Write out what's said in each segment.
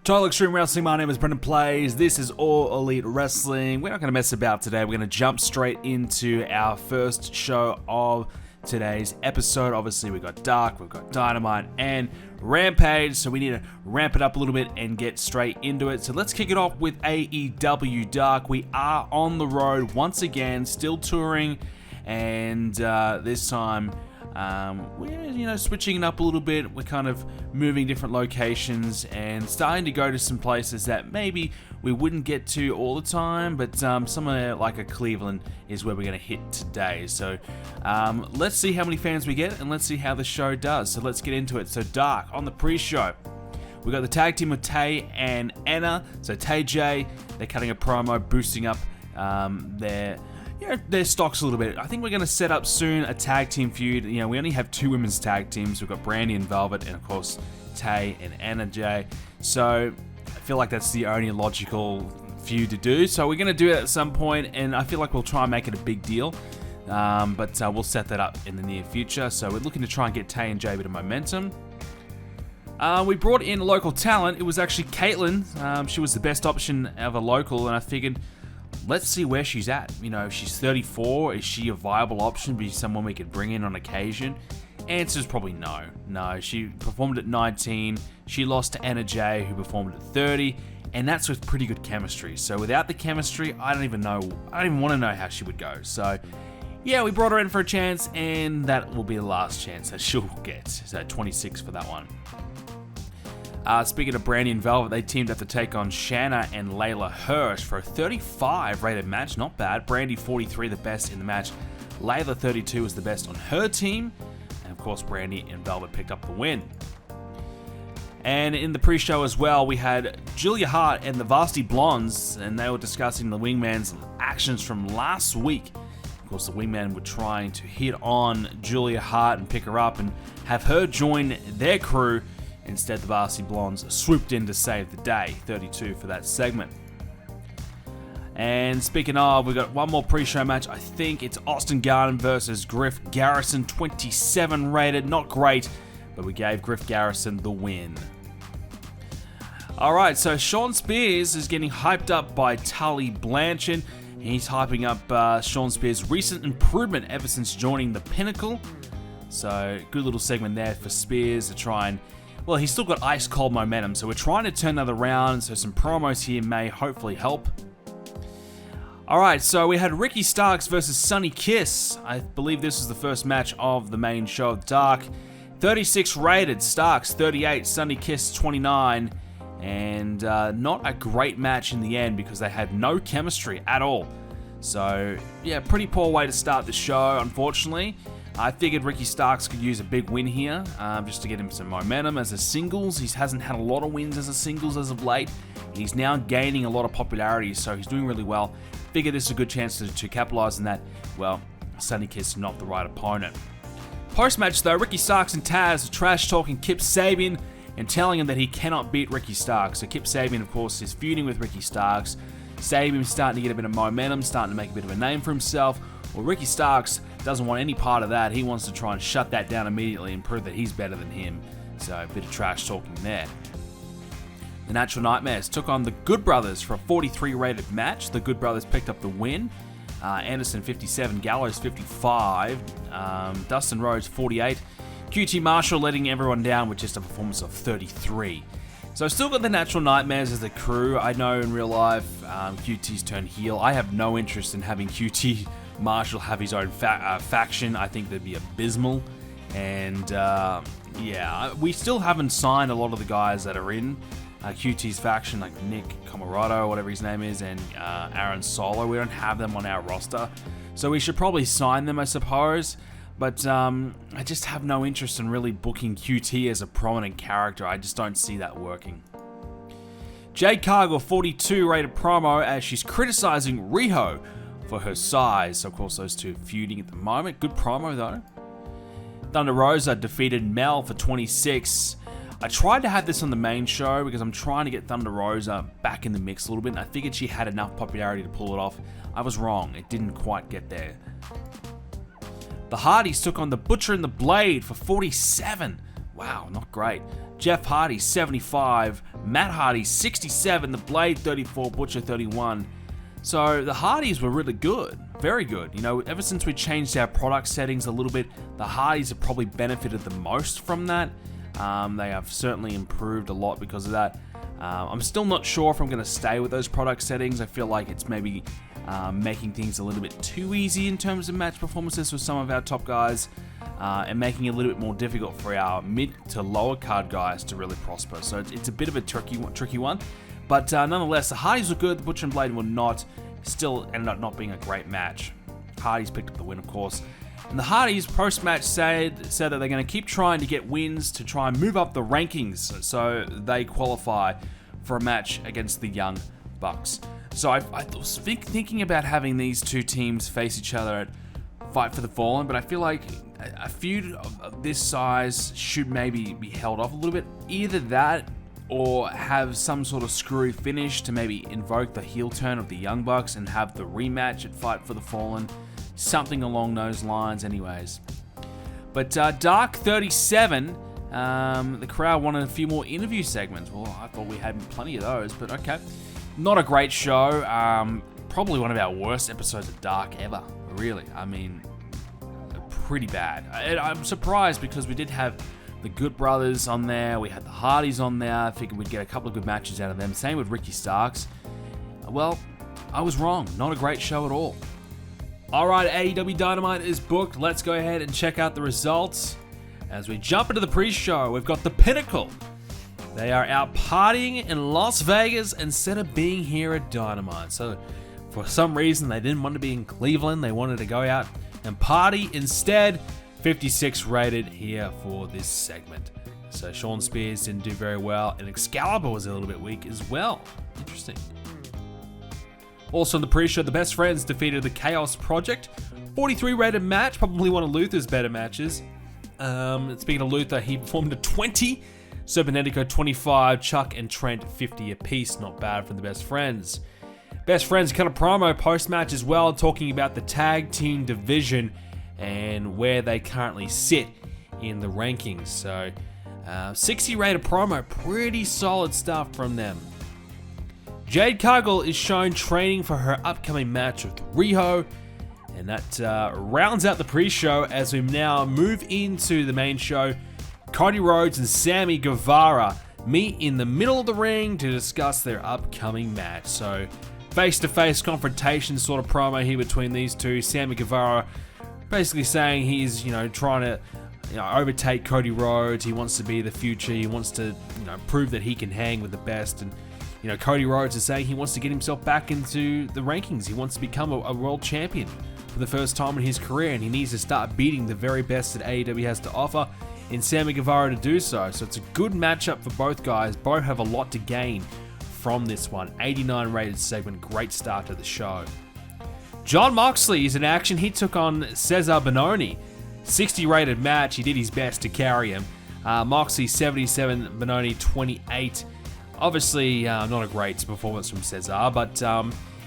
Total Extreme Wrestling, my name is Brendan Plays. This is All Elite Wrestling. We're not going to mess about today. We're going to jump straight into our first show of today's episode. Obviously, we've got Dark, we've got Dynamite, and Rampage, so we need to ramp it up a little bit and get straight into it. So let's kick it off with AEW Dark. We are on the road once again, still touring, and this time we're switching it up a little bit. We're kind of moving different locations and starting to go to some places that maybe we wouldn't get to all the time, but somewhere like a Cleveland is where we're going to hit today. So let's see how many fans we get and let's see how the show does. So let's get into it. So Dark, on the pre-show, we got the tag team of Tay and Anna. So Tay J, they're cutting a promo, boosting up their stocks a little bit. I think we're going to set up soon a tag team feud. We only have two women's tag teams. We've got Brandy and Velvet, and of course Tay and Anna J. So I feel like that's the only logical feud to do. So we're going to do it at some point, and I feel like we'll try and make it a big deal. But we'll set that up in the near future. So we're looking to try and get Tay and J a bit of momentum. We brought in local talent. It was actually Caitlyn. She was the best option of a local, and I figured, let's see where she's at. If she's 34, is she a viable option? Be someone we could bring in on occasion? Answer's probably no. No, she performed at 19. She lost to Anna J, who performed at 30, and that's with pretty good chemistry. So without the chemistry, I don't even want to know how she would go. So yeah, we brought her in for a chance, and that will be the last chance that she'll get. So 26 for that one. Speaking of Brandy and Velvet, they teamed up to take on Shanna and Layla Hirsch for a 35 rated match. Not bad. Brandy 43, the best in the match. Layla 32 was the best on her team. And of course, Brandy and Velvet picked up the win. And in the pre-show as well, we had Julia Hart and the Varsity Blondes, and they were discussing the Wingman's actions from last week. Of course, the Wingmen were trying to hit on Julia Hart and pick her up and have her join their crew. Instead, the Varsity Blondes swooped in to save the day. 32 for that segment. And speaking of, we've got one more pre-show match. I think it's Austin Garden versus Griff Garrison. 27 rated. Not great, but we gave Griff Garrison the win. Alright, so Sean Spears is getting hyped up by Tully Blanchard. He's hyping up Sean Spears' recent improvement ever since joining the Pinnacle. So, good little segment there for Spears to try and... Well, he's still got ice cold momentum, so we're trying to turn that around, so some promos here may hopefully help. Alright, so we had Ricky Starks versus Sonny Kiss. I believe this is the first match of the main show of Dark. 36 rated, Starks 38, Sonny Kiss 29. And not a great match in the end because they had no chemistry at all. So, yeah, pretty poor way to start the show, unfortunately. I figured Ricky Starks could use a big win here, just to get him some momentum as a singles. He hasn't had a lot of wins as a singles as of late. He's now gaining a lot of popularity, so he's doing really well. Figured this is a good chance to capitalize on that. Well, Sonny Kiss not the right opponent. Post-match though, Ricky Starks and Taz are trash-talking Kip Sabian and telling him that he cannot beat Ricky Starks. So Kip Sabian, of course, is feuding with Ricky Starks. Sabian's starting to get a bit of momentum, starting to make a bit of a name for himself. Well, Ricky Starks doesn't want any part of that. He wants to try and shut that down immediately and prove that he's better than him. So a bit of trash talking there. The Natural Nightmares took on the Good Brothers for a 43 rated match. The Good Brothers picked up the win. Anderson 57, Gallows 55, Dustin Rhodes 48. QT Marshall letting everyone down with just a performance of 33. So I've still got the Natural Nightmares as the crew. I know in real life QT's turned heel. I have no interest in having QT Marshall have his own faction. I think that'd be abysmal. And yeah, we still haven't signed a lot of the guys that are in QT's faction, like Nick Comoroto, whatever his name is, and Aaron Solo. We don't have them on our roster. So we should probably sign them, I suppose. But I just have no interest in really booking QT as a prominent character. I just don't see that working. Jade Cargill, 42 rated promo as she's criticizing Riho for her size. So of course those two feuding at the moment. Good promo though. Thunder Rosa defeated Mel for 26. I tried to have this on the main show because I'm trying to get Thunder Rosa back in the mix a little bit, and I figured she had enough popularity to pull it off. I was wrong. It didn't quite get there. The Hardys took on the Butcher and the Blade for 47. Wow, not great. Jeff Hardy, 75. Matt Hardy, 67. The Blade, 34. Butcher, 31. So the Hardys were really good. Very good. You know, ever since we changed our product settings a little bit, the Hardys have probably benefited the most from that. They have certainly improved a lot because of that. I'm still not sure if I'm going to stay with those product settings. I feel like it's maybe making things a little bit too easy in terms of match performances for some of our top guys, and making it a little bit more difficult for our mid to lower card guys to really prosper. So it's a bit of a tricky one. But nonetheless, the Hardys were good. The Butcher and Blade were not. Still ended up not being a great match. Hardys picked up the win, of course. And the Hardys post-match said that they're going to keep trying to get wins to try and move up the rankings so they qualify for a match against the Young Bucks. So I was thinking about having these two teams face each other at Fight for the Fallen, but I feel like a feud of this size should maybe be held off a little bit. Either that, or have some sort of screwy finish to maybe invoke the heel turn of the Young Bucks and have the rematch at Fight for the Fallen. Something along those lines anyways. But Dark 37, the crowd wanted a few more interview segments. Well, I thought we had plenty of those, but okay. Not a great show. Probably one of our worst episodes of Dark ever, really. I mean, pretty bad. I'm surprised because we did have the Good Brothers on there. We had the Hardys on there. I figured we'd get a couple of good matches out of them. Same with Ricky Starks. Well, I was wrong. Not a great show at all. Alright, AEW Dynamite is booked. Let's go ahead and check out the results. As we jump into the pre-show, we've got the Pinnacle. They are out partying in Las Vegas instead of being here at Dynamite. So, for some reason, they didn't want to be in Cleveland. They wanted to go out and party instead. 56 rated here for this segment. So Shawn Spears didn't do very well, and Excalibur was a little bit weak as well. Interesting. Also in the pre-show, the Best Friends defeated the Chaos Project. 43 rated match, probably one of Luther's better matches. Speaking of Luther, he performed a 20. Serpentico 25, Chuck and Trent 50 apiece. Not bad from the Best Friends. Best Friends cut a promo post-match as well, talking about the tag team division and where they currently sit in the rankings. So, 60 rated promo, pretty solid stuff from them. Jade Cargill is shown training for her upcoming match with Riho, and that rounds out the pre-show as we now move into the main show. Cody Rhodes and Sammy Guevara meet in the middle of the ring to discuss their upcoming match. So, face-to-face confrontation sort of promo here between these two. Sammy Guevara basically saying he's, trying to, overtake Cody Rhodes. He wants to be the future. He wants to, prove that he can hang with the best. And, Cody Rhodes is saying he wants to get himself back into the rankings. He wants to become a world champion for the first time in his career, and he needs to start beating the very best that AEW has to offer in Sammy Guevara to do so. So it's a good matchup for both guys. Both have a lot to gain from this one. 89 rated segment. Great start to the show. Jon Moxley is in action. He took on Cesar Bononi. 60 rated match. He did his best to carry him. Moxley 77, Bononi 28. Obviously, not a great performance from Cesar, but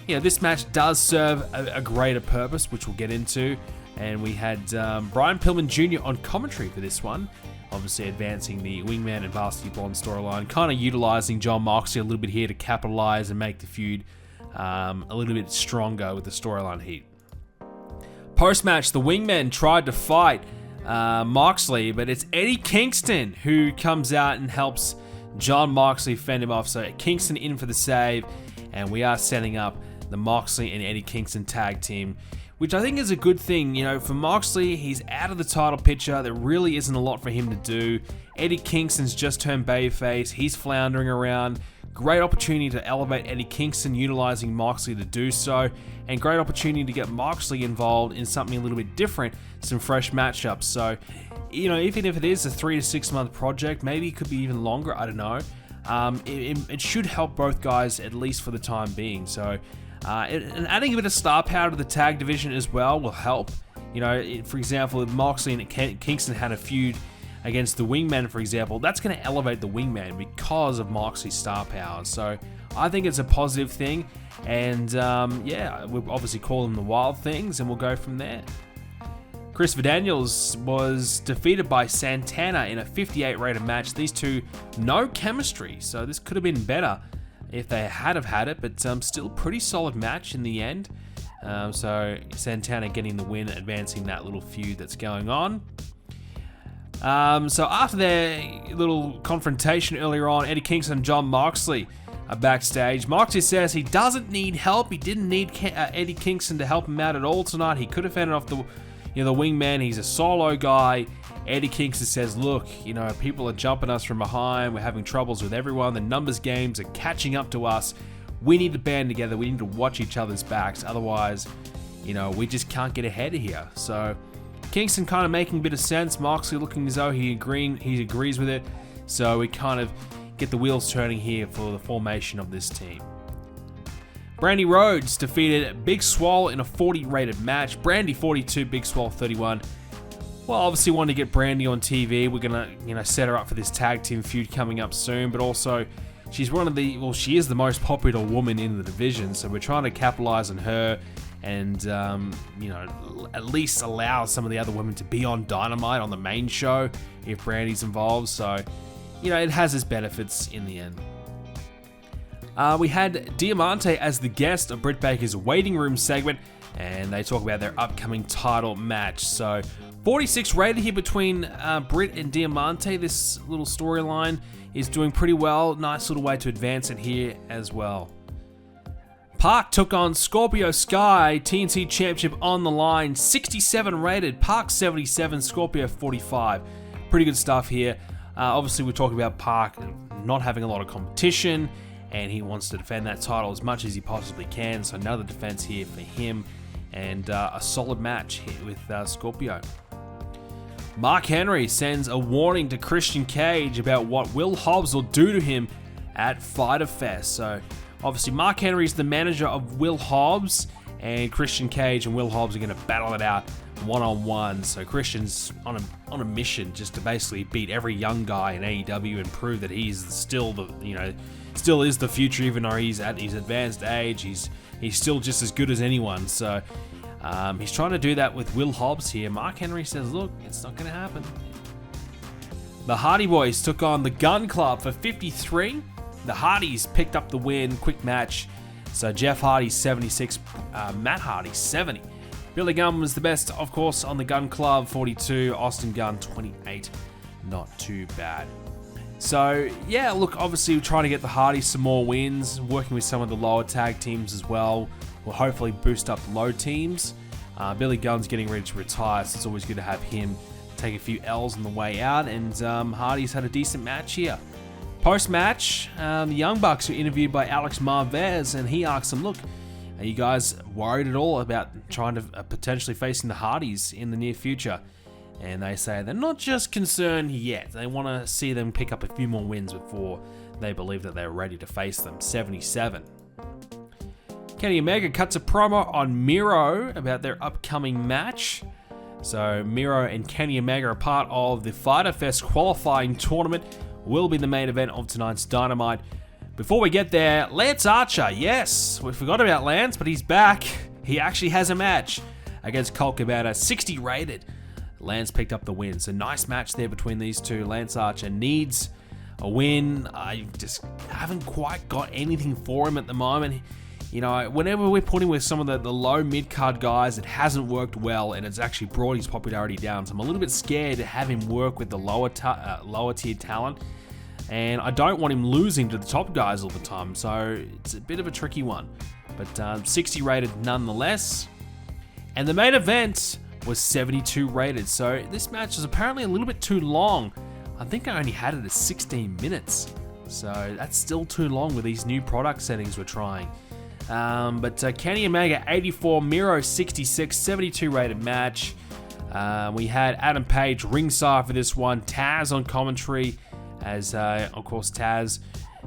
this match does serve a greater purpose, which we'll get into. And we had Brian Pillman Jr. on commentary for this one, obviously advancing the Wingman and Varsity Blonde storyline, kind of utilizing Jon Moxley a little bit here to capitalize and make the feud a little bit stronger with the storyline heat. Post-match, the Wingmen tried to fight Moxley, but it's Eddie Kingston who comes out and helps Jon Moxley fend him off. So Kingston in for the save, and we are setting up the Moxley and Eddie Kingston tag team, which I think is a good thing. For Moxley, he's out of the title picture. There really isn't a lot for him to do. Eddie Kingston's just turned babyface. He's floundering around. Great opportunity to elevate Eddie Kingston, utilizing Moxley to do so, and great opportunity to get Moxley involved in something a little bit different, some fresh matchups. So, even if it is a 3 to 6 month project, maybe it could be even longer, I don't know. It should help both guys, at least for the time being. So, and adding a bit of star power to the tag division as well will help. For example, if Moxley and Kingston had a feud against the Wingman, for example, that's going to elevate the Wingman because of Moxley's star power. So I think it's a positive thing, and we'll obviously call them the Wild Things, and we'll go from there. Chris Daniels was defeated by Santana in a 58 rated match. These two, no chemistry, so this could have been better if they had it, but still pretty solid match in the end. So Santana getting the win, advancing that little feud that's going on. So after their little confrontation earlier on, Eddie Kingston and John Moxley are backstage. Moxley says he doesn't need help. He didn't need Eddie Kingston to help him out at all tonight. He could have fended off the wingman. He's a solo guy. Eddie Kingston says, look, people are jumping us from behind. We're having troubles with everyone. The numbers games are catching up to us. We need to band together. We need to watch each other's backs. Otherwise, we just can't get ahead of here. So Kingston kind of making a bit of sense. Moxley looking as though he agrees with it. So we kind of get the wheels turning here for the formation of this team. Brandy Rhodes defeated Big Swole in a 40 rated match. Brandy 42, Big Swole 31. Well, obviously wanted to get Brandy on TV. We're gonna set her up for this tag team feud coming up soon. But also, she is the most popular woman in the division. So we're trying to capitalize on her and at least allow some of the other women to be on Dynamite on the main show if Brandy's involved. So it has its benefits in the end. We had Diamante as the guest of Britt Baker's waiting room segment, and they talk about their upcoming title match. So 46 rated here between Britt and Diamante. This little storyline is doing pretty well. Nice little way to advance it here as well. Park took on Scorpio Sky, TNT Championship on the line. 67 rated, Park 77, Scorpio 45. Pretty good stuff here. Obviously, we're talking about Park not having a lot of competition, and he wants to defend that title as much as he possibly can. So another defense here for him, and a solid match here with Scorpio. Mark Henry sends a warning to Christian Cage about what Will Hobbs will do to him at Fyter Fest. So obviously Mark Henry is the manager of Will Hobbs, and Christian Cage and Will Hobbs are going to battle it out one-on-one. So Christian's on a mission just to basically beat every young guy in AEW and prove that he's still is the future, even though he's at his advanced age. He's still just as good as anyone. So he's trying to do that with Will Hobbs here. Mark Henry says, look, it's not going to happen. The Hardy Boys took on the Gun Club for 53. The Hardys picked up the win. Quick match. So Jeff Hardy 76, Matt Hardy 70. Billy Gunn was the best, of course, on the Gun Club 42. Austin Gunn 28. Not too bad. So, yeah, look, obviously we're trying to get the Hardys some more wins, working with some of the lower tag teams as well. Will hopefully boost up low teams. Billy Gunn's getting ready to retire, so it's always good to have him take a few L's on the way out, and Hardy's had a decent match here. Post-match, the Young Bucks were interviewed by Alex Marvez, and he asked them, look, are you guys worried at all about trying to potentially facing the Hardys in the near future? And they say they're not just concerned yet. They want to see them pick up a few more wins before they believe that they're ready to face them. 77. Kenny Omega cuts a promo on Miro about their upcoming match. So Miro and Kenny Omega are part of the Fyter Fest qualifying tournament. Will be the main event of tonight's Dynamite. Before we get there, Lance Archer. Yes, we forgot about Lance, but he's back. He actually has a match against Colt Cabana, 60 rated. Lance picked up the win. So nice match there between these two. Lance Archer needs a win. I just haven't quite got anything for him at the moment. Whenever we're putting with some of the low mid-card guys, it hasn't worked well, and it's actually brought his popularity down. So I'm a little bit scared to have him work with the lower tier talent, and I don't want him losing to the top guys all the time. So it's a bit of a tricky one, but 60 rated nonetheless. And the main event was 72 rated. So this match was apparently a little bit too long. I think I only had it at 16 minutes. So that's still too long with these new product settings we're trying. But Kenny Omega 84, Miro 66, 72 rated match. We had Adam Page ringside for this one. Taz on commentary as, of course, Taz,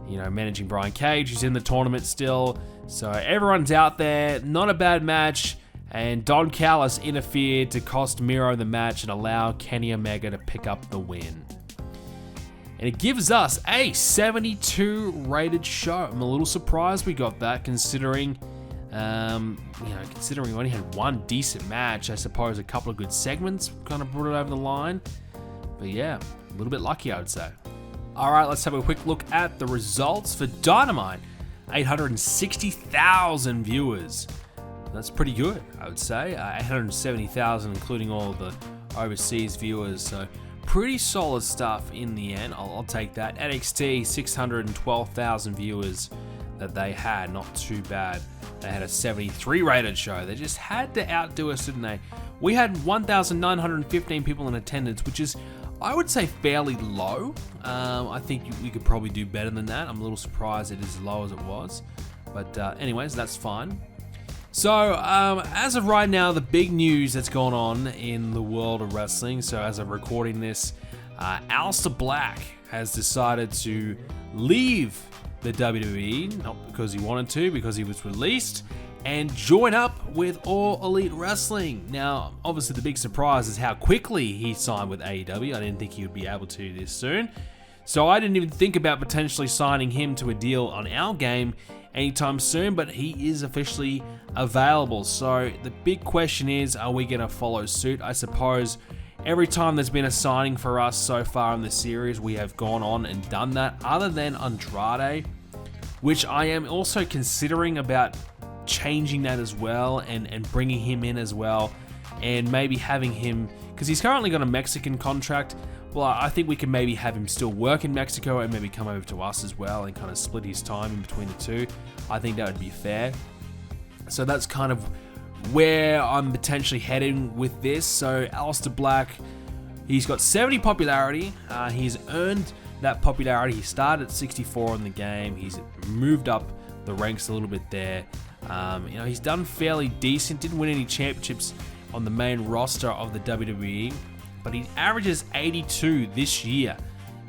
managing Brian Cage, who's in the tournament still. So everyone's out there. Not a bad match. And Don Callis interfered to cost Miro the match and allow Kenny Omega to pick up the win. And it gives us a 72 rated show. I'm a little surprised we got that, considering Considering we only had one decent match, I suppose a couple of good segments kind of brought it over the line. But yeah, a little bit lucky, I would say. All right, let's have a quick look at the results for Dynamite. 860,000 viewers. That's pretty good, I would say. 870,000, including all the overseas viewers. So pretty solid stuff in the end. I'll take that. NXT, 612,000 viewers that they had. Not too bad. They had a 73 rated show. They just had to outdo us, didn't they? We had 1,915 people in attendance, which is, I would say, fairly low. I think we could probably do better than that. I'm a little surprised it is as low as it was. But anyways, that's fine. So, as of right now, the big news that's going on in the world of wrestling, so as I'm recording this, Aleister Black has decided to leave the WWE, not because he wanted to, because he was released, and join up with All Elite Wrestling. Now, obviously the big surprise is how quickly he signed with AEW. I didn't think he would be able to this soon. So I didn't even think about potentially signing him to a deal on our game anytime soon, but he is officially available. So the big question is, are we going to follow suit? I suppose every time there's been a signing for us so far in the series, we have gone on and done that, other than Andrade, which I am also considering about changing that as well and bringing him in as well, and maybe having him, because he's currently got a Mexican contract. Well, I think we can maybe have him still work in Mexico and maybe come over to us as well and kind of split his time in between the two. I think that would be fair. So that's kind of where I'm potentially heading with this. So Aleister Black, he's got 70 popularity. He's earned that popularity. He started at 64 in the game. He's moved up the ranks a little bit there. He's done fairly decent. Didn't win any championships on the main roster of the WWE. But he averages 82 this year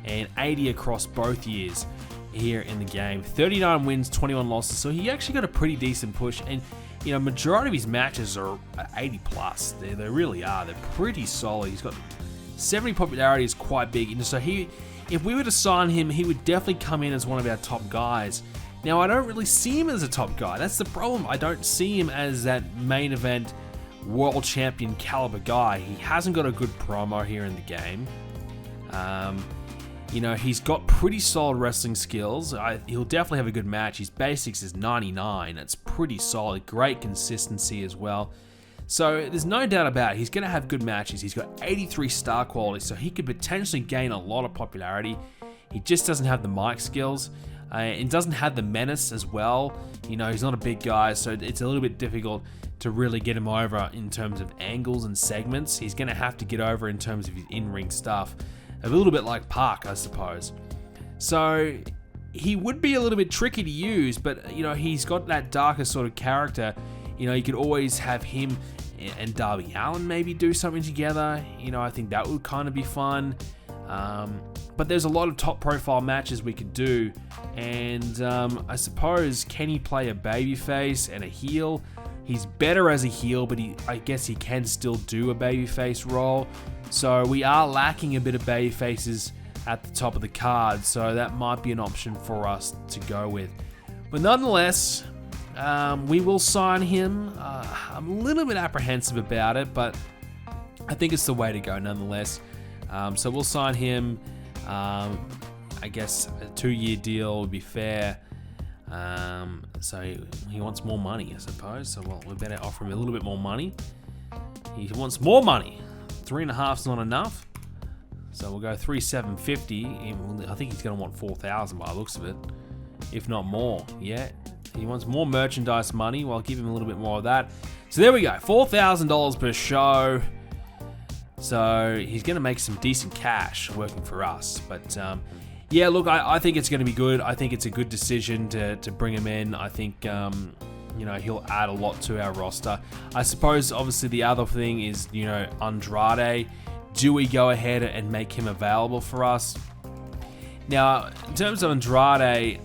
and 80 across both years here in the game. 39 wins, 21 losses. So he actually got a pretty decent push. And, majority of his matches are 80 plus. They really are. They're pretty solid. He's got 70 popularity is quite big. And so if we were to sign him, he would definitely come in as one of our top guys. Now, I don't really see him as a top guy. That's the problem. I don't see him as that main event world champion caliber guy. He hasn't got a good promo here in the game. He's got pretty solid wrestling skills. He'll definitely have a good match. His basics is 99. It's pretty solid. Great consistency as well. So there's no doubt about it. He's going to have good matches. He's got 83 star quality, so he could potentially gain a lot of popularity. He just doesn't have the mic skills. And doesn't have the menace as well. He's not a big guy, so it's a little bit difficult to really get him over in terms of angles and segments. He's going to have to get over in terms of his in-ring stuff. A little bit like Park, I suppose. So he would be a little bit tricky to use, but, he's got that darker sort of character. You could always have him and Darby Allin maybe do something together. I think that would kind of be fun. But there's a lot of top profile matches we could do, and I suppose, can he play a babyface and a heel? He's better as a heel, but I guess he can still do a babyface role. So we are lacking a bit of babyfaces at the top of the card, so that might be an option for us to go with. But nonetheless, we will sign him. I'm a little bit apprehensive about it, but I think it's the way to go nonetheless. So we'll sign him. I guess a 2-year deal would be fair. So he wants more money, I suppose. So we better offer him a little bit more money. He wants more money. 3.5's not enough. So we'll go 3,750. I think he's going to want 4,000 by the looks of it, if not more. Yeah, he wants more merchandise money. Well, I'll give him a little bit more of that. So there we go, $4,000 per show. So he's going to make some decent cash working for us. But yeah, look, I think it's going to be good. I think it's a good decision to bring him in. I think he'll add a lot to our roster. I suppose, obviously, the other thing is, Andrade. Do we go ahead and make him available for us? Now, in terms of Andrade,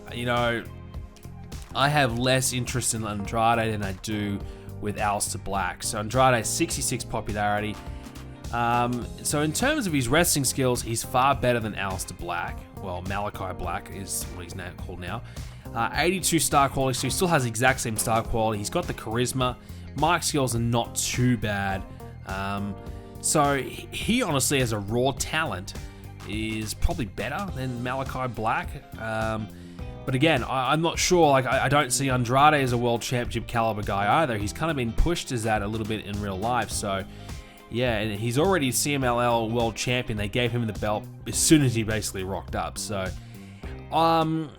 I have less interest in Andrade than I do with Aleister Black. So Andrade has 66 popularity. So in terms of his wrestling skills, he's far better than Aleister Black. Well, Malakai Black is what he's now called now. 82 star quality, so he still has the exact same star quality. He's got the charisma. Mic skills are not too bad. So he honestly, as a raw talent, is probably better than Malakai Black. But again, I'm not sure. Like, I don't see Andrade as a world championship caliber guy either. He's kind of been pushed as that a little bit in real life. So yeah, and he's already CMLL world champion. They gave him the belt as soon as he basically rocked up. So I don't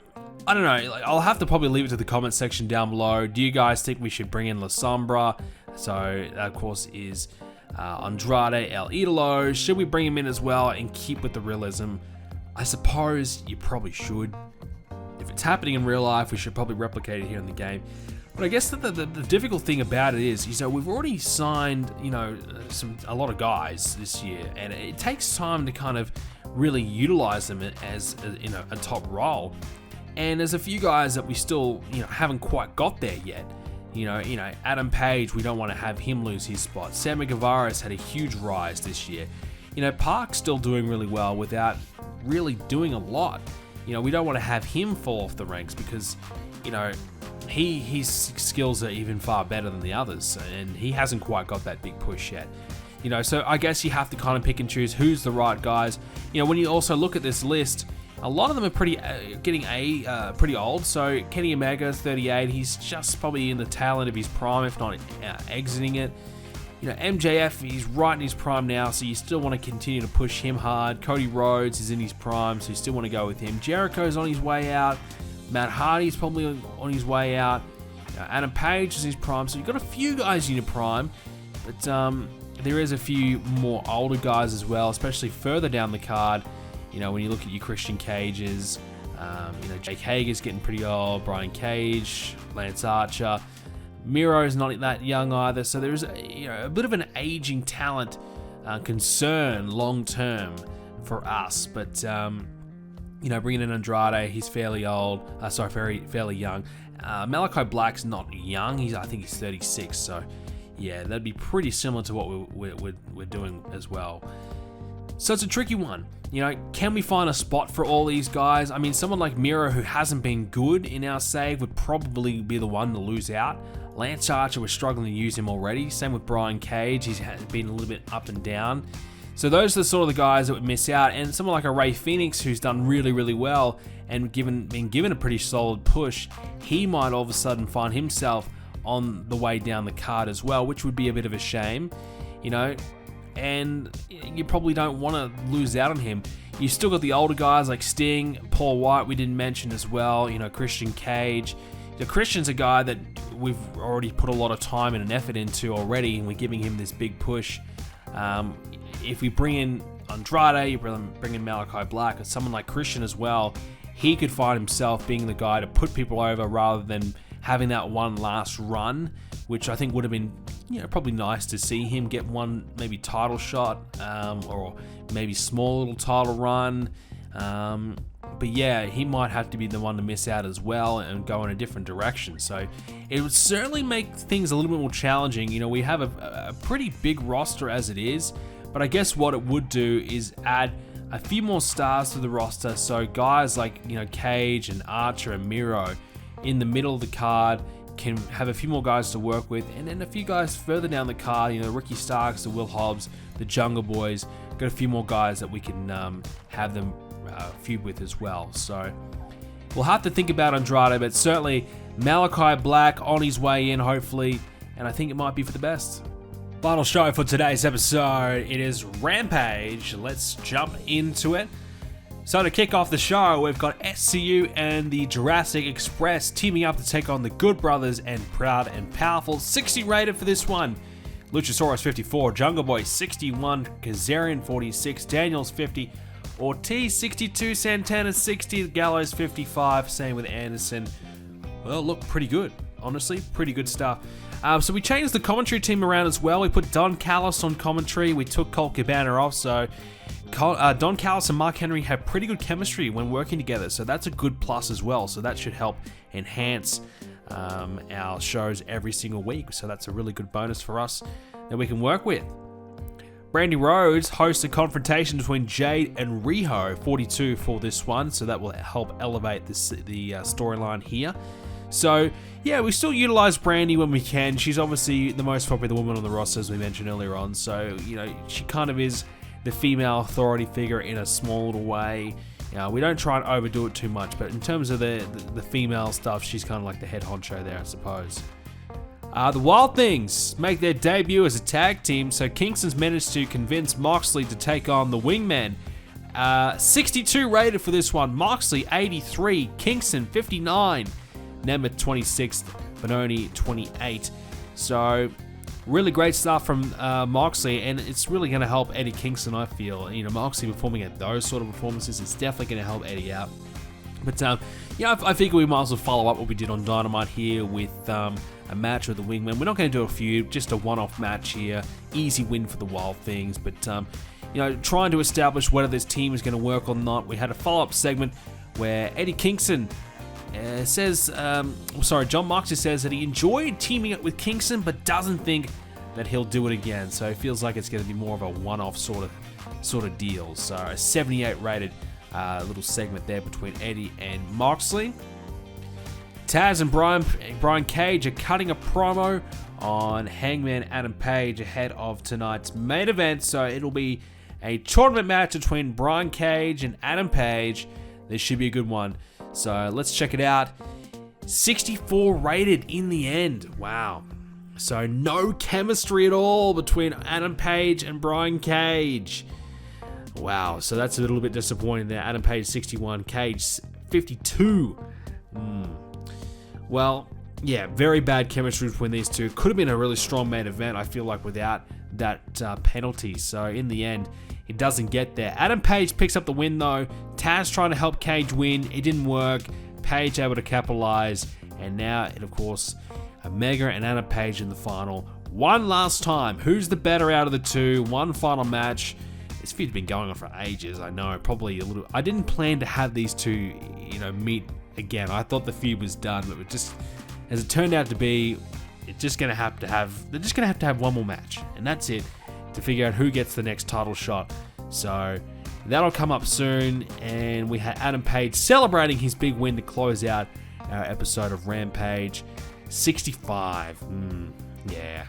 know. Like, I'll have to probably leave it to the comment section down below. Do you guys think we should bring in La Sombra? So that, of course, is Andrade El Idolo. Should we bring him in as well and keep with the realism? I suppose you probably should. If it's happening in real life, we should probably replicate it here in the game. But I guess the difficult thing about it is, we've already signed, a lot of guys this year, and it takes time to kind of really utilize them as a top role. And there's a few guys that we still, haven't quite got there yet. Adam Page, we don't want to have him lose his spot. Sammy Guevara's had a huge rise this year. Park's still doing really well without really doing a lot. We don't want to have him fall off the ranks because, his skills are even far better than the others, and he hasn't quite got that big push yet. So I guess you have to kind of pick and choose who's the right guys. When you also look at this list, a lot of them are pretty old. So Kenny Omega's 38. He's just probably in the tail end of his prime, if not exiting it. MJF, he's right in his prime now, so you still want to continue to push him hard. Cody Rhodes is in his prime, so you still want to go with him. Jericho's on his way out. Matt Hardy's probably on his way out. Adam Page is in his prime, so you've got a few guys in your prime, but there is a few more older guys as well, especially further down the card. When you look at your Christian Cages, Jake Hager's getting pretty old, Brian Cage, Lance Archer. Miro's not that young either, so there's a bit of an aging talent concern long term for us. But bringing in Andrade, he's fairly old. Fairly young. Malakai Black's not young. I think he's 36. So yeah, that'd be pretty similar to what we're doing as well. So it's a tricky one. Can we find a spot for all these guys? I mean, someone like Miro, who hasn't been good in our save, would probably be the one to lose out. Lance Archer, we're struggling to use him already. Same with Brian Cage. He's been a little bit up and down. So those are the sort of the guys that would miss out. And someone like a Ray Phoenix, who's done really, really well and been given a pretty solid push, he might all of a sudden find himself on the way down the card as well, which would be a bit of a shame, and you probably don't want to lose out on him. You still got the older guys like Sting, Paul White we didn't mention as well, Christian Cage. Christian's a guy that we've already put a lot of time and an effort into already, and we're giving him this big push. If we bring in Andrade, you bring in Malakai Black, or someone like Christian as well, he could find himself being the guy to put people over rather than having that one last run, which I think would have been probably nice to see him get one maybe title shot, or maybe small little title run. But yeah, he might have to be the one to miss out as well and go in a different direction. So it would certainly make things a little bit more challenging. We have a pretty big roster as it is, but I guess what it would do is add a few more stars to the roster. So guys like Cage and Archer and Miro in the middle of the card can have a few more guys to work with, and then a few guys further down the card, Ricky Starks, the Will Hobbs, the Jungle Boys, got a few more guys that we can have them feud with as well. So we'll have to think about Andrade, but certainly Malakai Black on his way in, hopefully, and I think it might be for the best. Final show for today's episode, it is Rampage. Let's jump into it. So to kick off the show, we've got SCU and the Jurassic Express teaming up to take on the Good Brothers and Proud and Powerful. 60 rated for this one. Luchasaurus 54, Jungle Boy 61, Kazarian 46, Daniels 50, Ortiz 62, Santana 60, Gallows 55, same with Anderson. Well, look, pretty good. Honestly, pretty good stuff. So we changed the commentary team around as well. We put Don Callis on commentary. We took Colt Cabana off, so Don Callis and Mark Henry have pretty good chemistry when working together, so that's a good plus as well. So that should help enhance our shows every single week. So that's a really good bonus for us that we can work with. Brandy Rhodes hosts a confrontation between Jade and Riho, 42 for this one, so that will help elevate the storyline here. So, yeah, we still utilize Brandy when we can. She's obviously the most popular woman on the roster, as we mentioned earlier on. So, she kind of is the female authority figure in a small little way. We don't try and overdo it too much, but in terms of the female stuff, she's kind of like the head honcho there, I suppose. The Wild Things make their debut as a tag team, so Kingston's managed to convince Moxley to take on the Wingmen. 62 rated for this one. Moxley, 83. Kingston, 59. Nemeth, 26th. Benoni, 28. So, really great stuff from Moxley, and it's really going to help Eddie Kingston, I feel. Moxley performing at those sort of performances is definitely going to help Eddie out. But, I figure we might as well follow up what we did on Dynamite here with a match with the Wingmen. We're not going to do a feud, just a one-off match here. Easy win for the Wild Things, but, trying to establish whether this team is going to work or not. We had a follow-up segment where Eddie Kingston John Moxley says that he enjoyed teaming up with Kingston, but doesn't think that he'll do it again. So it feels like it's going to be more of a one-off sort of deal. So a 78 rated little segment there between Eddie and Moxley. Taz and Brian Cage are cutting a promo on Hangman Adam Page ahead of tonight's main event. So it'll be a tournament match between Brian Cage and Adam Page. This should be a good one. So let's check it out. 64 rated in the end. Wow. So no chemistry at all between Adam Page and Brian Cage. Wow. So that's a little bit disappointing there. Adam Page 61, Cage 52. Well, yeah, very bad chemistry between these two. Could have been a really strong main event, I feel like, without that penalty. So in the end, it doesn't get there. Adam Page picks up the win though. Taz trying to help Cage win. It didn't work. Page able to capitalize. And now, of course, Omega and Adam Page in the final. One last time. Who's the better out of the two? One final match. This feud's been going on for ages. I know. Probably a little. I didn't plan to have these two, meet again. I thought the feud was done, but it just, as it turned out to be, they're just gonna have to have one more match, and that's it, to figure out who gets the next title shot. So that'll come up soon, and we had Adam Page celebrating his big win to close out our episode of Rampage. 65. Yeah.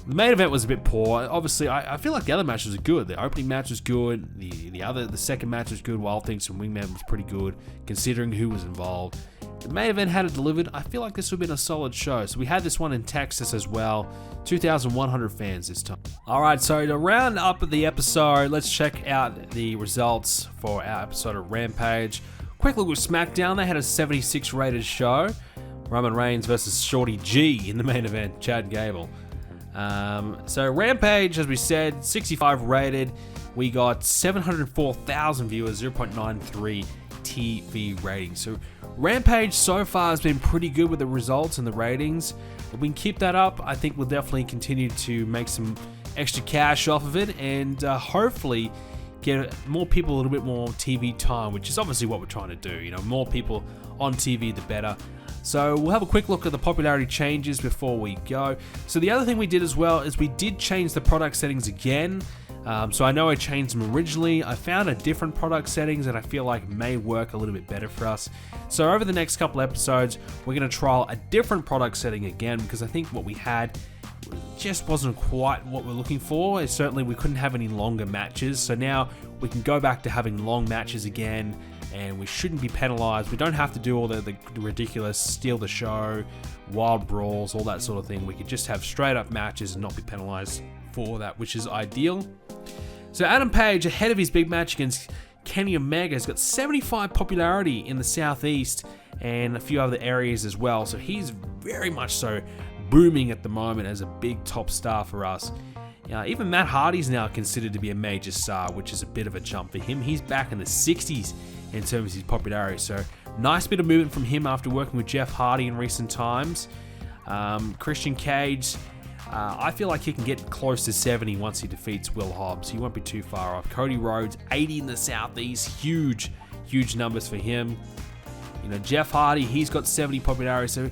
The main event was a bit poor. Obviously, I feel like the other matches are good. The opening match was good. The second match was good. Wild Things from Wingman was pretty good, considering who was involved. The main event had it delivered. I feel like this would have been a solid show. So we had this one in Texas as well. 2,100 fans this time. Alright, so to round up the episode, let's check out the results for our episode of Rampage. Quick look with SmackDown. They had a 76 rated show. Roman Reigns versus Shorty G in the main event. Chad Gable. So Rampage, as we said, 65 rated. We got 704,000 viewers, 0.93 TV rating. So Rampage so far has been pretty good with the results and the ratings. If we can keep that up, I think we'll definitely continue to make some extra cash off of it, and hopefully get more people a little bit more TV time, which is obviously what we're trying to do. More people on TV, the better. So we'll have a quick look at the popularity changes before we go. So the other thing we did as well is we did change the product settings again. So I know I changed them originally. I found a different product settings that I feel like may work a little bit better for us. So over the next couple episodes, we're going to trial a different product setting again, because I think what we had just wasn't quite what we're looking for. Certainly we couldn't have any longer matches. So now we can go back to having long matches again, and we shouldn't be penalized. We don't have to do all the ridiculous steal the show, wild brawls, all that sort of thing. We could just have straight up matches and not be penalized for that, which is ideal. So Adam Page, ahead of his big match against Kenny Omega, has got 75 popularity in the Southeast and a few other areas as well. So he's very much so booming at the moment as a big top star for us. Even Matt Hardy's now considered to be a major star, which is a bit of a jump for him. He's back in the 60s in terms of his popularity. So nice bit of movement from him after working with Jeff Hardy in recent times. Christian Cage, I feel like he can get close to 70 once he defeats Will Hobbs. He won't be too far off. Cody Rhodes, 80 in the Southeast. Huge numbers for him. Jeff Hardy, he's got 70 popularity. So,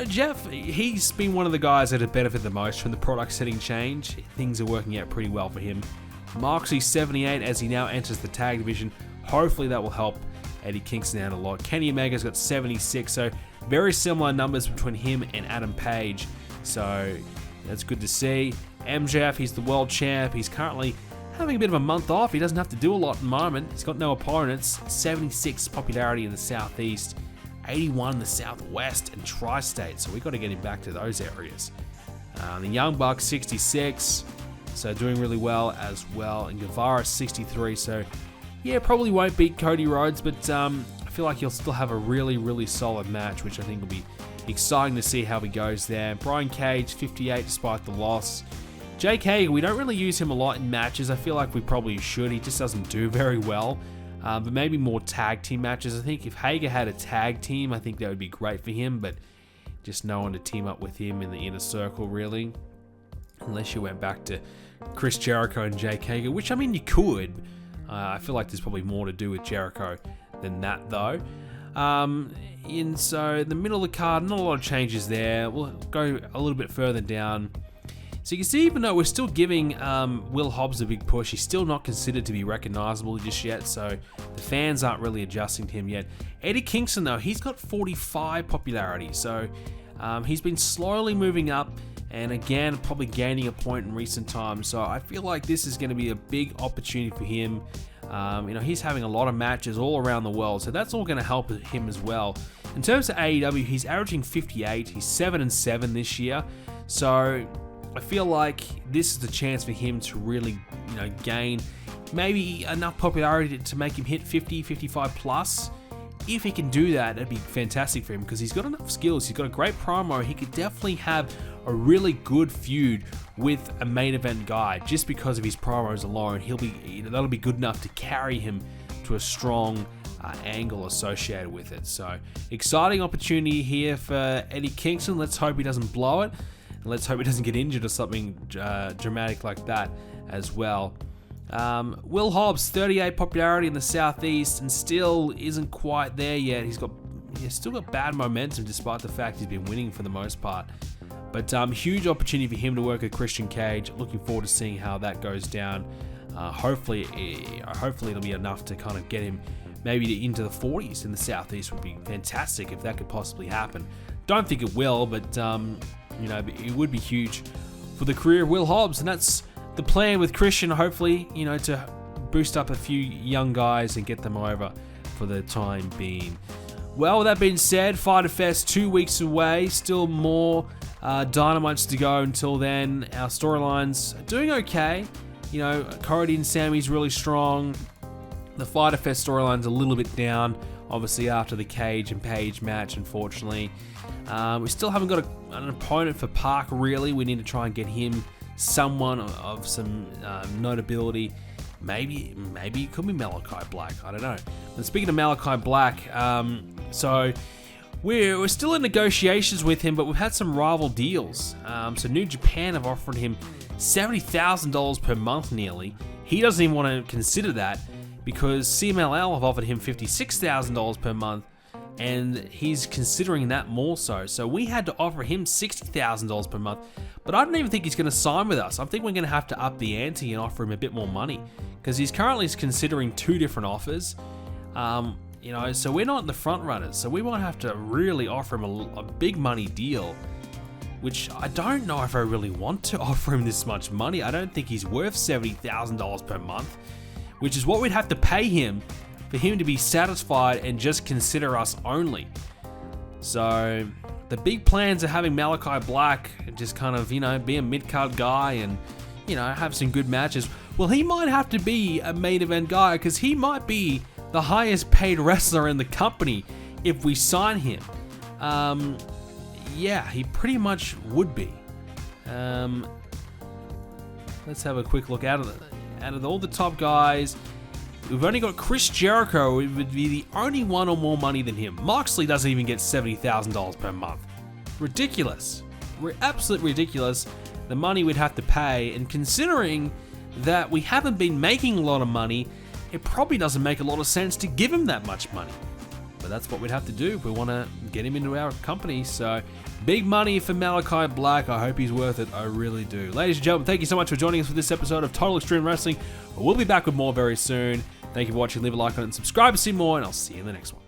Jeff, he's been one of the guys that have benefited the most from the product setting change. Things are working out pretty well for him. Moxley's 78 as he now enters the tag division. Hopefully that will help Eddie Kingston out a lot. Kenny Omega's got 76, so very similar numbers between him and Adam Page. So that's good to see. MJF, he's the world champ. He's currently having a bit of a month off. He doesn't have to do a lot at the moment. He's got no opponents. 76 popularity in the Southeast. 81 in the Southwest and Tri-State, so we got to get him back to those areas. The Young Bucks, 66, so doing really well as well. And Guevara, 63, so yeah, probably won't beat Cody Rhodes, but I feel like he'll still have a really, really solid match, which I think will be exciting to see how he goes there. Brian Cage, 58, despite the loss. Jake Hager, we don't really use him a lot in matches. I feel like we probably should. He just doesn't do very well. But maybe more tag team matches. I think if Hager had a tag team, I think that would be great for him, but just no one to team up with him in the inner circle, really. Unless you went back to Chris Jericho and Jake Hager, which, I mean, you could. I feel like there's probably more to do with Jericho than that, though. And so, in the middle of the card, not a lot of changes there. We'll go a little bit further down. So you can see, even though we're still giving Will Hobbs a big push, he's still not considered to be recognizable just yet, so the fans aren't really adjusting to him yet. Eddie Kingston, though, he's got 45 popularity, so he's been slowly moving up, and again, probably gaining a point in recent times, so I feel like this is going to be a big opportunity for him. He's having a lot of matches all around the world, so that's all going to help him as well. In terms of AEW, he's averaging 58, he's 7-7 this year, so I feel like this is the chance for him to really, gain maybe enough popularity to make him hit 50, 55 plus. If he can do that, that'd be fantastic for him because he's got enough skills. He's got a great promo. He could definitely have a really good feud with a main event guy just because of his promos alone. That'll be good enough to carry him to a strong angle associated with it. So exciting opportunity here for Eddie Kingston. Let's hope he doesn't blow it. Let's hope he doesn't get injured or something dramatic like that as well. Will Hobbs, 38 popularity in the Southeast and still isn't quite there yet. He's still got bad momentum despite the fact he's been winning for the most part. But huge opportunity for him to work with Christian Cage. Looking forward to seeing how that goes down. Hopefully it'll be enough to kind of get him maybe into the 40s in the Southeast. Would be fantastic if that could possibly happen. Don't think it will, but it would be huge for the career of Will Hobbs, and that's the plan with Christian, hopefully, to boost up a few young guys and get them over for the time being. Well, with that being said, Fyter Fest 2 weeks away, still more Dynamites to go until then. Our storylines are doing okay. Cody and Sammy's really strong. The Fyter Fest storyline's a little bit down, obviously after the Cage and Page match, unfortunately. We still haven't got an opponent for Park, really. We need to try and get him someone of some notability. Maybe it could be Malakai Black. I don't know. But speaking of Malakai Black, so we're still in negotiations with him, but we've had some rival deals. So New Japan have offered him $70,000 per month nearly. He doesn't even want to consider that because CMLL have offered him $56,000 per month. And he's considering that more so. So we had to offer him $60,000 per month. But I don't even think he's going to sign with us. I think we're going to have to up the ante and offer him a bit more money. Because he's currently considering 2 different offers. So we're not in the front runners. So we might have to really offer him a big money deal. Which I don't know if I really want to offer him this much money. I don't think he's worth $70,000 per month. Which is what we'd have to pay him for him to be satisfied and just consider us only. So the big plans are having Malakai Black just kind of, be a mid-card guy and, have some good matches. Well, he might have to be a main event guy because he might be the highest paid wrestler in the company if we sign him. He pretty much would be. Let's have a quick look out of all the top guys. We've only got Chris Jericho, who would be the only one on more money than him. Moxley doesn't even get $70,000 per month. Ridiculous. Absolutely ridiculous, the money we'd have to pay, and considering that we haven't been making a lot of money, it probably doesn't make a lot of sense to give him that much money. But that's what we'd have to do if we want to get him into our company. So big money for Malakai Black. I hope he's worth it. I really do. Ladies and gentlemen, thank you so much for joining us for this episode of Total Extreme Wrestling. We'll be back with more very soon. Thank you for watching. Leave a like on it and subscribe to see more, and I'll see you in the next one.